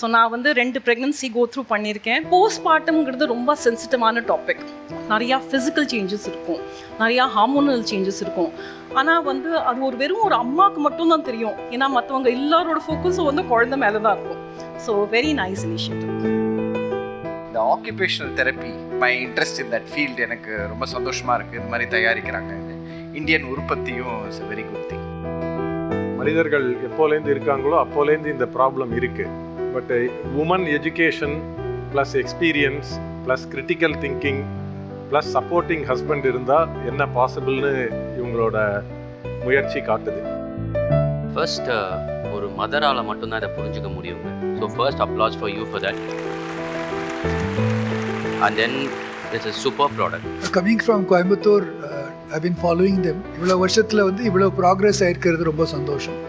So நான் வந்து 2 pregnancy go through பண்ணியிருக்கேன். போஸ்ட்மார்ட்டம்ங்கிறது ரொம்ப சென்சிட்டிவான டாபிக். நிறையா ஃபிசிக்கல் சேஞ்சஸ் இருக்கும், நிறையா ஹார்மோனல் சேஞ்சஸ் இருக்கும். ஆனால் வந்து அது வெறும் ஒரு அம்மாவுக்கு மட்டும்தான் தெரியும். ஏன்னா மற்றவங்க எல்லாரோட ஃபோக்கஸும் வந்து குழந்தை மேலே தான் இருக்கும். So very nice initiative. இந்த occupational therapy, my interest in that field எனக்கு ரொம்ப சந்தோஷமாக இருக்குது. இந்த மாதிரி தயாரிக்கிறாங்க. இந்தியன் உற்பத்தியும் இட்ஸ் வெரி குட் திங். மனிதர்கள் எப்போலேருந்து இருக்காங்களோ அப்போலேருந்து இந்த ப்ராப்ளம் இருக்குது. But women education plus experience plus critical thinking plus supporting husband இருந்தால் என்ன பாசிபிள்னு இவங்களோட முயற்சி காட்டுது. ஃபர்ஸ்ட் ஒரு மதரால் மட்டும்தான் இதை புரிஞ்சுக்க முடியுங்க. So first applause for you for that. And then it's a super product. Coming from Coimbatore, I've been following them. இவ்வளோ வருஷத்தில் வந்து இவ்வளோ ப்ராக்ரெஸ் ஆகிருக்கிறது ரொம்ப சந்தோஷம்.